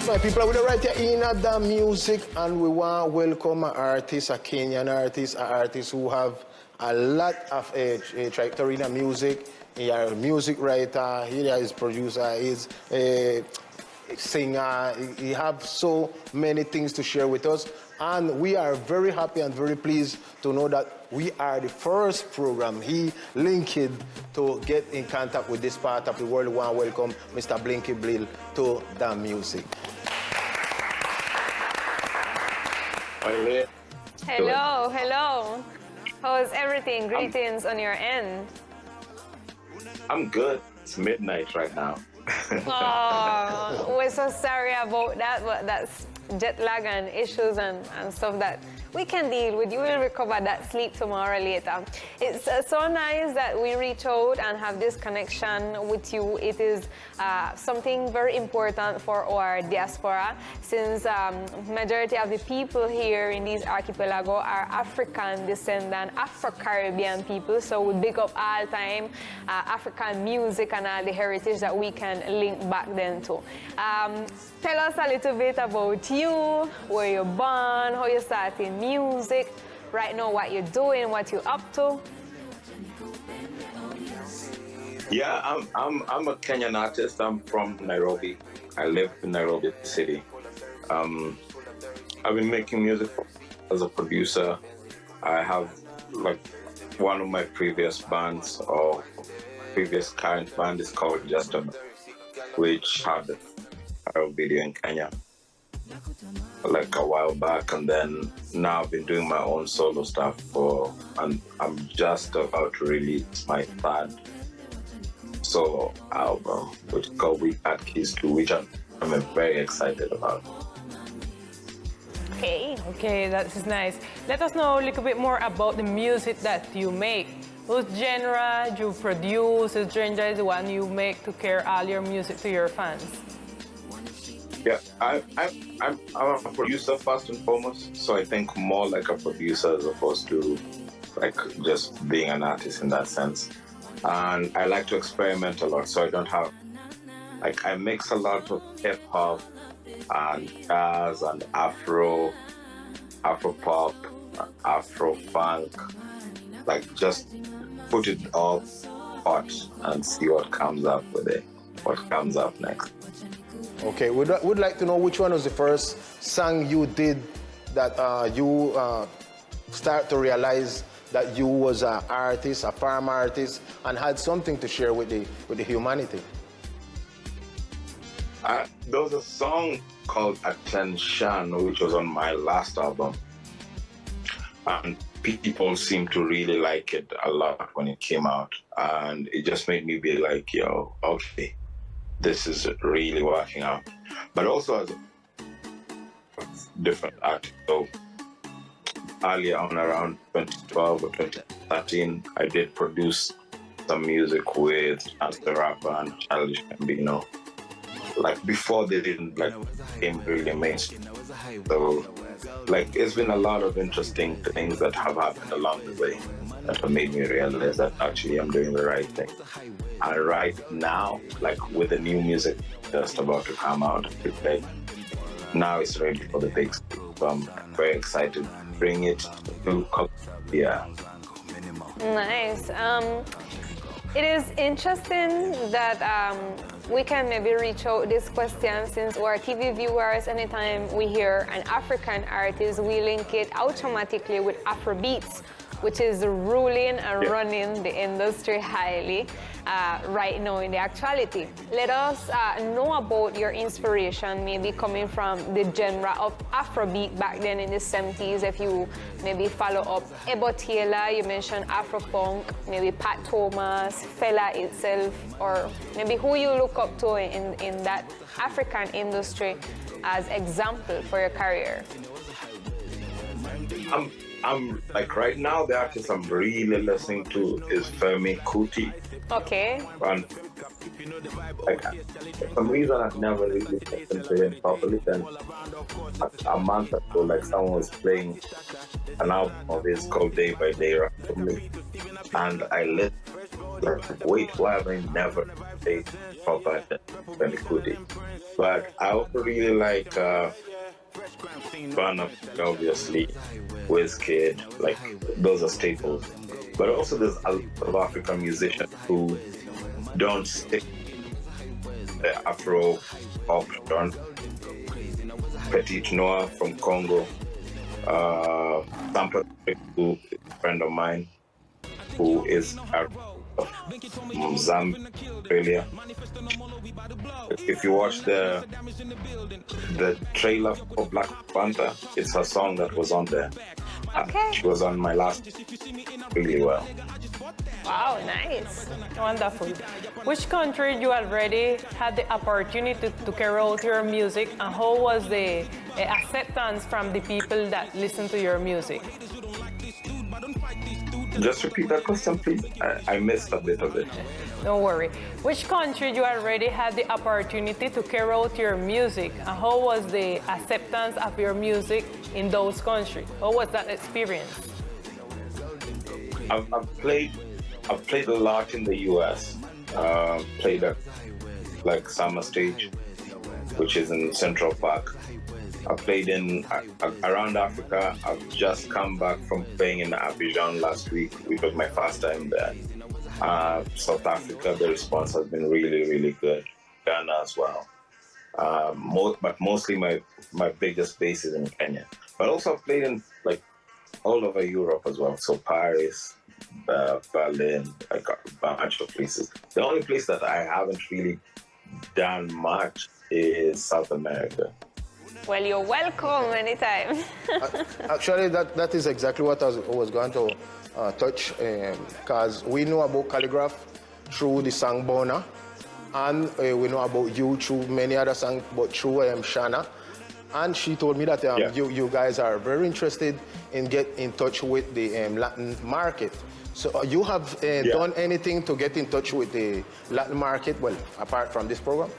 My people, we're right here in the music, and we want to welcome an artist, a Kenyan artist, an artist who have a lot of trajectory in the music. He is a music writer, he is producer, he's a singer. He have so many things to share with us, and we are very happy and very pleased to know that we are the first program he linked to get in contact with this part of the world. We want to welcome Mr. Blinky Bill to the music. Hello, hello. How's everything? Greetings on your end. I'm good. It's midnight right now. Oh, we're so sorry about that, but that's jet lag and issues and stuff that we can deal with. You will recover that sleep tomorrow later. It's so nice that we reach out and have this connection with you. It is something very important for our diaspora, since majority of the people here in these archipelago are African descendant, Afro-Caribbean people. So we big up all time African music and all the heritage that we can link back then to. Tell us a little bit about you, where you're born, how you started music, right now what you're doing, what you're up to. Yeah, I'm a Kenyan artist. I'm from Nairobi. I live in Nairobi City. I've been making music as a producer. I have like one of my previous bands, or previous current band, is called Just a, which had a video in Kenya like a while back, and then now I've been doing my own solo stuff and I'm just about to release my third solo album, which is called We Had Keys To, which I'm very excited about. Okay, that is nice. Let us know a little bit more about the music that you make. What genre do you produce? What genre is the one you make to carry all your music to your fans? Yeah, I'm a producer first and foremost, so I think more like a producer as opposed to like just being an artist in that sense. And I like to experiment a lot, so I don't have, like, I mix a lot of hip hop and jazz and Afro pop, Afro funk, like just put it all hot and see what comes up with it, what comes up next. Okay, we'd like to know which one was the first song you did that you start to realize that you was an artist, a farm artist, and had something to share with the humanity. There was a song called Attention, which was on my last album. And people seemed to really like it a lot when it came out. And it just made me be like, yo, okay, this is really working out. But also as a different artist. So earlier on, around 2012 or 2013, I did produce some music with Chance the Rapper and Childish Gambino. Like before they didn't like became really mainstream. So like it's been a lot of interesting things that have happened along the way that have made me realize that actually I'm doing the right thing. And right now, like with the new music just about to come out, like, now it's ready for the big stuff. So I'm very excited to bring it to Colombia. Nice. It is interesting that we can maybe reach out this question, since our TV viewers, anytime we hear an African artist, we link it automatically with Afrobeats, which is ruling and running the industry highly right now in the actuality. Let us know about your inspiration, maybe coming from the genre of Afrobeat back then in the 70s. If you maybe follow up Ebo Taylor, you mentioned Afrofunk, maybe Pat Thomas, Fela itself, or maybe who you look up to in that African industry as example for your career. I'm like right now the artist I'm really listening to is Femi Kuti. Okay. And like for some reason I've never really listened to him properly. Then a month ago, like someone was playing an album of his called Day by Day randomly, and I listened wait, why have I never played proper Benikuti? But I also really like Burna, obviously, Wizkid, like those are staples. But also there's a lot of African musicians who don't stick the Afro pop genre. Petit Noah from Congo, Sampa, who is a friend of mine, who is from Zambia, Australia. If you watch the trailer for Black Panther, it's her song that was on there. Okay. She was on my last really well. Wow, nice. Wonderful. Which country you already had the opportunity to carry out your music, and how was the acceptance from the people that listen to your music? Just repeat that question, please. I missed a bit of it. Don't worry. Which country you already had the opportunity to carry out your music, and how was the acceptance of your music in those countries? How was that experience? I've played a lot in the US. Played at like Summer Stage, which is in Central Park. I played in around Africa. I've just come back from playing in Abidjan last week, which was my first time there. South Africa, the response has been really, really good. Ghana as well. But mostly my biggest base is in Kenya. But also I've played in like all over Europe as well. So Paris, Berlin, like a bunch of places. The only place that I haven't really done much is South America. Well, you're welcome anytime. Actually, that is exactly what I was going to touch, because we know about Calligraph through the song Bona, and we know about you through many other songs, but through Shana. And she told me that you guys are very interested in get in touch with the Latin market. So you have done anything to get in touch with the Latin market, well, apart from this program?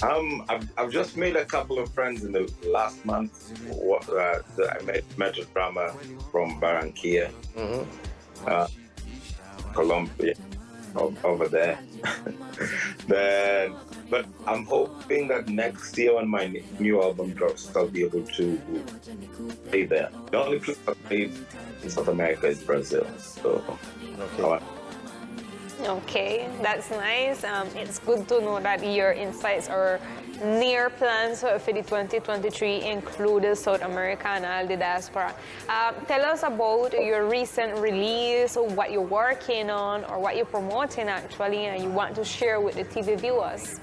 I've just made a couple of friends in the last month. I met a drummer from Barranquilla, Colombia, over there. But I'm hoping that next year when my new album drops, I'll be able to play there. The only place I've played in South America is Brazil. So, Okay, that's nice. It's good to know that your insights or near plans for the 2023 include South America and all the diaspora. Tell us about your recent release, or what you're working on, or what you're promoting actually, and you want to share with the TV viewers.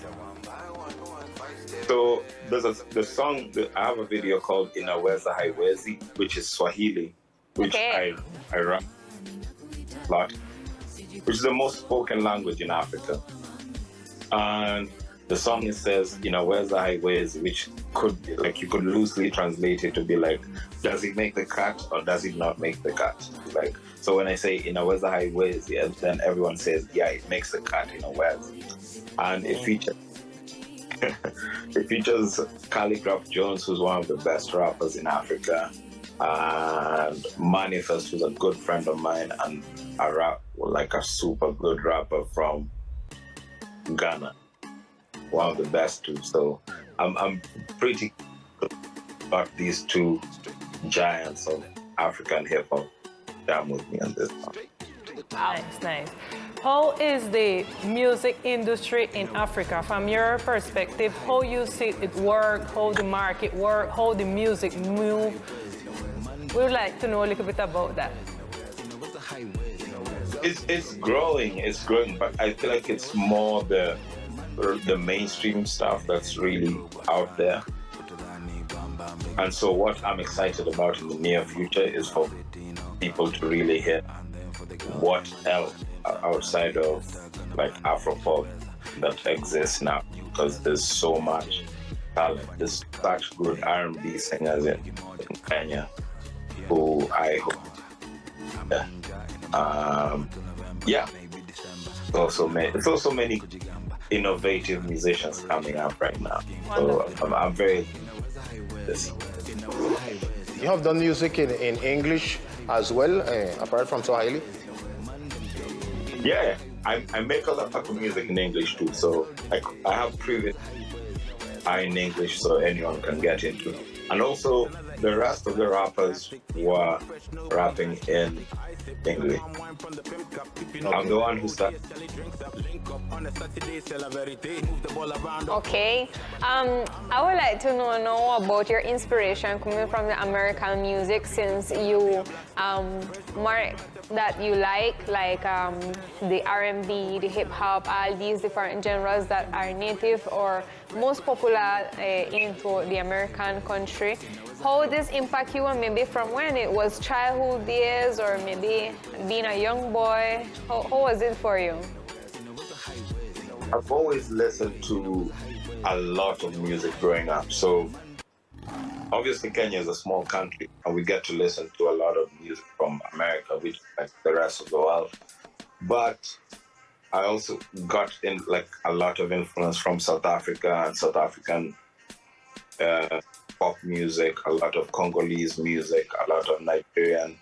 So the song, I have a video called Inaweza Haiwezi, which is Swahili, which I rap a lot, which is the most spoken language in Africa. And the song says, Inaweza Haiwezi, which could, you could loosely translate it to be like, does it make the cut or does it not make the cut? So when I say Inaweza Haiwezi, then everyone says, yeah, it makes the cut, Inaweza. And it features Calligraph Jones, who's one of the best rappers in Africa, and Manifest, who's a good friend of mine, and a super good rapper from Ghana, one of the best too. So I'm pretty good about these two giants of African hip hop down with me on this song. Nice. How is the music industry in Africa? From your perspective, how you see it work, how the market work, how the music move? We would like to know a little bit about that. It's growing, but I feel like it's more the mainstream stuff that's really out there. And so what I'm excited about in the near future is for people to really hear what else outside of Afropop that exists now, because there's so much talent. There's such good R&B singers in Kenya who I hope. It's also many innovative musicians coming up right now. So I'm very You have done music in English as well, apart from Swahili? Yeah, I make a lot of music in English too. So I have previous in English so anyone can get into. And also the rest of the rappers were rapping in English. I'm the one who started. Okay. I would like to know about your inspiration coming from the American music, since you mark that you like the R&B, the hip hop, all these different genres that are native or most popular into the American country. How this impact you, and maybe from when it was childhood years or maybe being a young boy? How was it for you? I've always listened to a lot of music growing up. So obviously Kenya is a small country and we get to listen to a lot of music from America, which is like the rest of the world. But I also got in like a lot of influence from South Africa and South African pop music, a lot of Congolese music, a lot of Nigerian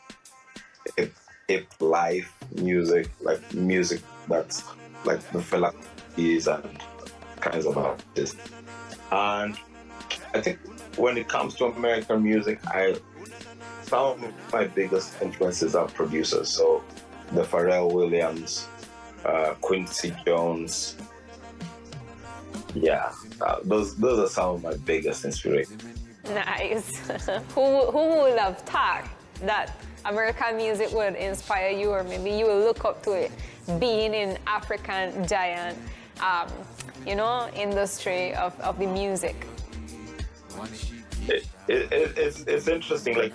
hip life music, like music that's like the Fela and kinds of artists. And I think when it comes to American music, some of my biggest influences are producers. So the Pharrell Williams, Quincy Jones. Yeah, those are some of my biggest inspirations. Nice. Who would have thought that American music would inspire you, or maybe you will look up to it, being in African giant, industry of the music? It's interesting. Like,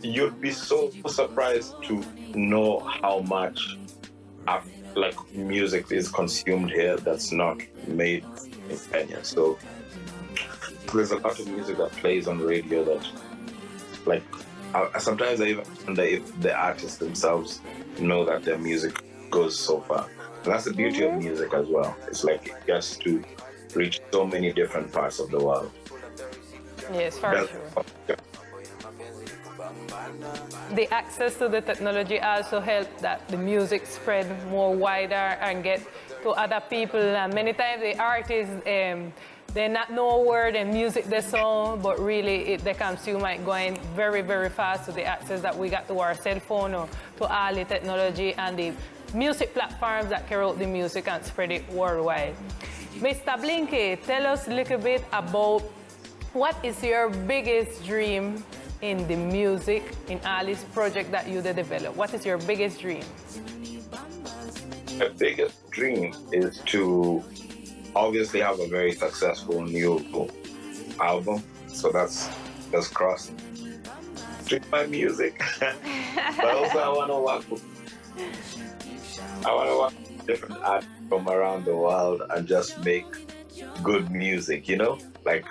you'd be so surprised to know how much music is consumed here that's not made in Kenya. So there's a lot of music that plays on radio that, like, sometimes I even wonder if the artists themselves know that their music goes so far. And that's the beauty of music as well. It's like it gets to reach so many different parts of the world. Yes, for sure. The access to the technology also helped that the music spread more wider and get to other people. And many times the artists, they not know where the music they song, but really they consume it going very, very fast to the access that we got to our cell phone or to all the technology and the music platforms that carry out the music and spread it worldwide. Mr. Blinky, tell us a little bit about what is your biggest dream in the music, in all this project that you develop? What is your biggest dream? My biggest dream is to obviously have a very successful new album. So that's crossed. Stream my music. But also I want to work with different artists from around the world and just make good music, Like,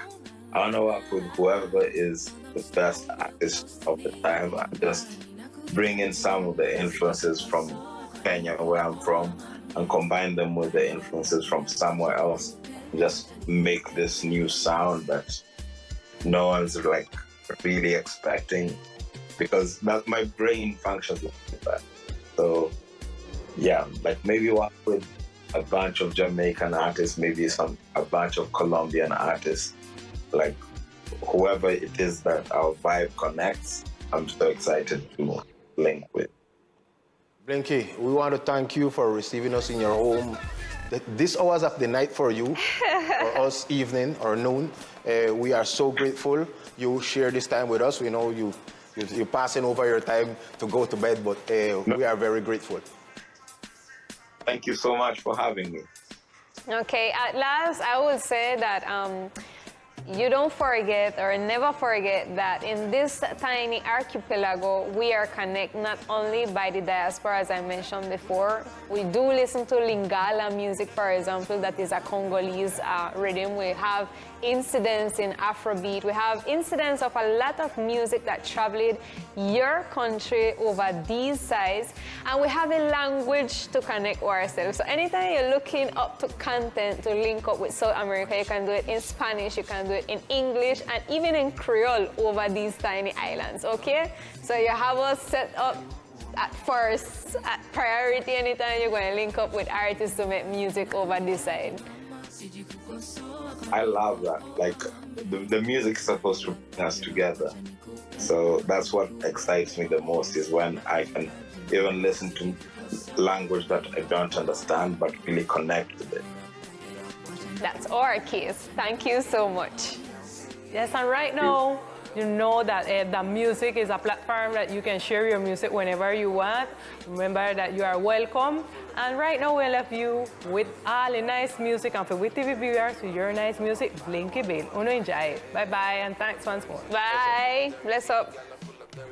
I want to work with whoever is the best artist of the time and just bring in some of the influences from Kenya, where I'm from, and combine them with the influences from somewhere else. Just make this new sound that no one's like really expecting, because that my brain functions like that. So yeah, like maybe work with a bunch of Jamaican artists, maybe a bunch of Colombian artists, like whoever it is that our vibe connects. I'm so excited to link with. Blinky, we want to thank you for receiving us in your home. This hours of the night for you, or us evening or noon. We are so grateful you share this time with us. We know you're passing over your time to go to bed, but we are very grateful. Thank you so much for having me. Okay, at last, I would say that you don't forget or never forget that in this tiny archipelago, we are connected not only by the diaspora, as I mentioned before. We do listen to Lingala music, for example, that is a Congolese rhythm. We have incidents in Afrobeat. We have incidents of a lot of music that traveled your country over these sides. And we have a language to connect ourselves. So anytime you're looking up to content to link up with South America, you can do it in Spanish, you can do it in English, and even in Creole over these tiny islands, okay? So you have us set up at first, at priority anytime you're going to link up with artists to make music over this side? I love that. Like, the music is supposed to bring us together. So that's what excites me the most, is when I can even listen to language that I don't understand but really connect with it. That's our case. Thank you so much. Yes, and right now, you know that the music is a platform that you can share your music whenever you want. Remember that you are welcome. And right now, we left you with all the nice music, and for with TV viewers, with your nice music, Blinky Bill. Uno enjoy. Bye-bye, and thanks once more. Bye. Bless up.